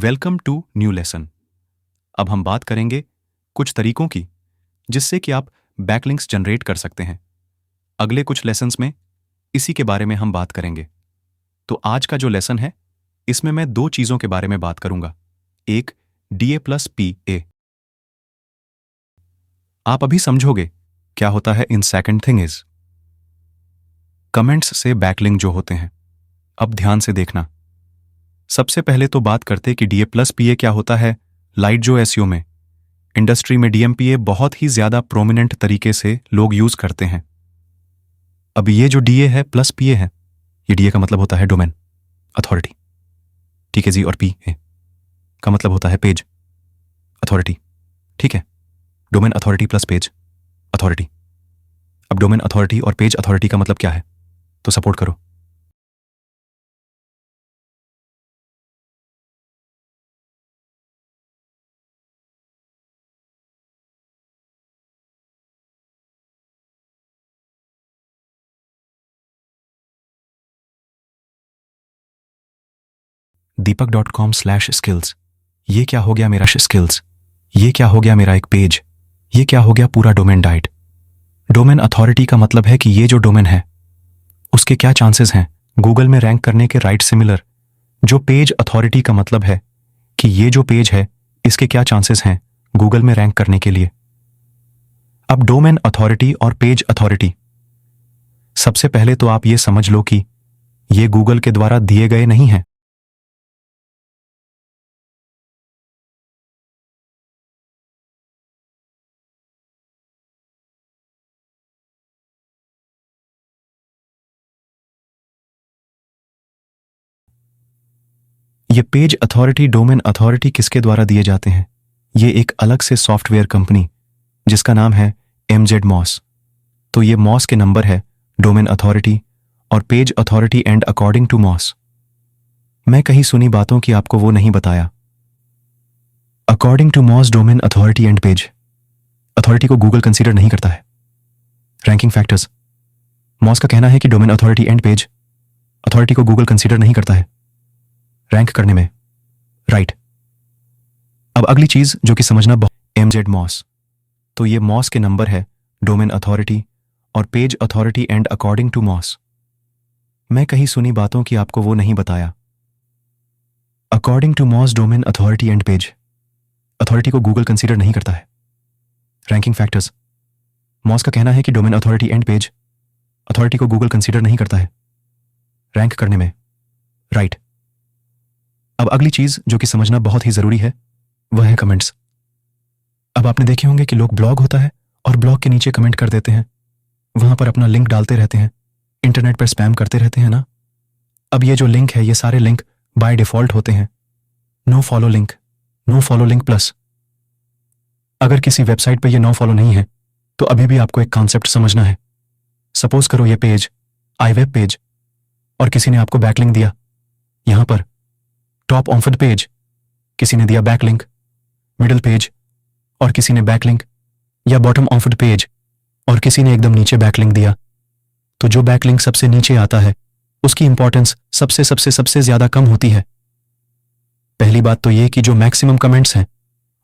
Welcome to new lesson. अब हम बात करेंगे कुछ तरीकों की जिससे कि आप बैकलिंक्स जनरेट कर सकते हैं। अगले कुछ लेसन्स में इसी के बारे में हम बात करेंगे। तो आज का जो लेसन है इसमें मैं दो चीज़ों के बारे में बात करूंगा। एक DA+PA। आप अभी समझोगे क्या होता है। In second thing is comments से बैकलिंक जो होते हैं। अब ध्यान से देखना। सबसे पहले तो बात करते कि DA+PA क्या होता है। लाइट जो एसईओ में इंडस्ट्री में DMPA बहुत ही ज्यादा प्रोमिनेंट तरीके से लोग यूज करते हैं। अब ये जो DA है प्लस PA है, ये DA का मतलब होता है डोमेन अथॉरिटी, ठीक है जी, और PA का मतलब होता है पेज अथॉरिटी, ठीक है। Domain authority plus page authority. अब डोमेन अथॉरिटी और पेज अथॉरिटी का मतलब क्या है, तो सपोर्ट करो। deepak.com/skills। ये क्या हो गया मेरा स्किल्स, ये क्या हो गया मेरा एक पेज, ये क्या हो गया पूरा डोमेन डाइट। डोमेन अथॉरिटी का मतलब है कि ये जो डोमेन है उसके क्या चांसेस हैं गूगल में रैंक करने के, राइट सिमिलर। जो पेज अथॉरिटी का मतलब है कि ये जो पेज है इसके क्या चांसेस हैं गूगल में रैंक करने के लिए। अब डोमेन अथॉरिटी और पेज अथॉरिटी, सबसे पहले तो आप ये समझ लो कि ये गूगल के द्वारा दिए गए नहीं हैं। ये पेज अथॉरिटी, डोमेन अथॉरिटी किसके द्वारा दिए जाते हैं। ये एक अलग से सॉफ्टवेयर कंपनी जिसका नाम है MZ Moz। तो ये मॉस के नंबर है डोमेन अथॉरिटी और page authority and according to Moz. मैं कहीं सुनी बातों की आपको वो नहीं बताया। According to Moz domain authority and page authority को गूगल कंसीडर नहीं करता है। रैंकिंग फैक्टर्स, मॉस का कहना है कि domain authority and page authority को गूगल कंसीडर नहीं करता है रैंक करने में, राइट। अब अगली चीज जो कि समझना MZ Moz। तो ये मॉस के नंबर है डोमेन अथॉरिटी और page authority and according to Moz. मैं कहीं सुनी बातों की आपको वो नहीं बताया। According to Moz domain authority and page authority को गूगल कंसीडर नहीं करता है। रैंकिंग फैक्टर्स, मॉस का कहना है कि domain authority and page authority को गूगल कंसीडर नहीं करता है रैंक करने में, राइट। अब अगली चीज जो कि समझना बहुत ही जरूरी है वह है कमेंट्स। अब आपने देखे होंगे कि लोग ब्लॉग होता है और ब्लॉग के नीचे कमेंट कर देते हैं, वहां पर अपना लिंक डालते रहते हैं, इंटरनेट पर स्पैम करते रहते हैं ना। अब ये जो लिंक है ये सारे लिंक बाय डिफॉल्ट होते हैं no follow link, no follow link plus. अगर किसी वेबसाइट पे ये नो फॉलो नहीं है तो अभी भी आपको एक कॉन्सेप्ट समझना है। सपोज करो ये पेज iWeb पेज और किसी ने आपको बैकलिंक दिया, यहां पर टॉप ऑफ द पेज किसी ने दिया बैकलिंक, मिडिल पेज और किसी ने बैकलिंक, या बॉटम ऑफ द पेज और किसी ने एकदम नीचे बैकलिंक दिया। तो जो बैकलिंक सबसे नीचे आता है उसकी इंपॉर्टेंस सबसे सबसे सबसे ज्यादा कम होती है। पहली बात तो ये कि जो मैक्सिमम कमेंट्स हैं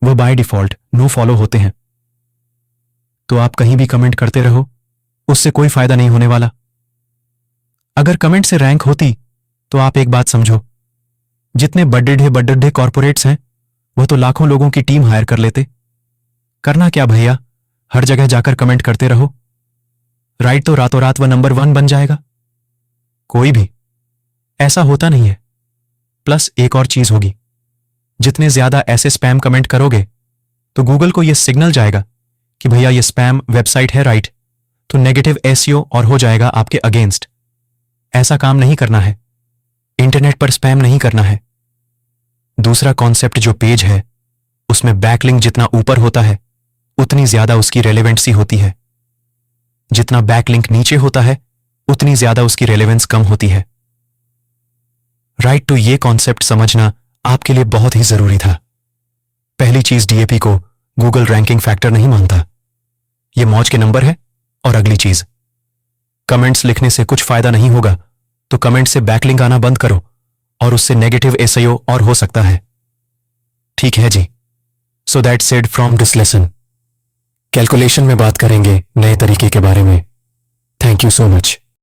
वो बाय डिफॉल्ट नो फॉलो होते हैं। तो आप कहीं भी कमेंट करते रहो, उससे कोई फायदा नहीं होने वाला। अगर कमेंट से रैंक होती तो आप एक बात समझो, जितने बड़े कॉर्पोरेट्स हैं वो तो लाखों लोगों की टीम हायर कर लेते। करना क्या भैया, हर जगह जाकर कमेंट करते रहो, राइट। तो रातों रात वह नंबर 1 बन जाएगा। कोई भी ऐसा होता नहीं है। प्लस एक और चीज होगी, जितने ज्यादा ऐसे स्पैम कमेंट करोगे तो गूगल को यह सिग्नल जाएगा कि भैया ये स्पैम वेबसाइट है, राइट। तो नेगेटिव SEO और हो जाएगा आपके अगेंस्ट। ऐसा काम नहीं करना है, इंटरनेट पर स्पैम नहीं करना है। दूसरा कॉन्सेप्ट जो पेज है उसमें बैकलिंक जितना ऊपर होता है उतनी ज्यादा उसकी रेलेवेंसी होती है, जितना बैकलिंक नीचे होता है उतनी ज्यादा उसकी रेलेवेंस कम होती है, राइट। तो ये कॉन्सेप्ट समझना आपके लिए बहुत ही जरूरी था। पहली चीज, DAP को गूगल रैंकिंग फैक्टर नहीं मानता, ये मौज के नंबर है। और अगली चीज, कमेंट्स लिखने से कुछ फायदा नहीं होगा, तो कमेंट से बैकलिंक आना बंद करो और उससे नेगेटिव SEO और हो सकता है। ठीक है जी। So that said from this lesson calculation में बात करेंगे नए तरीके के बारे में। Thank you so much.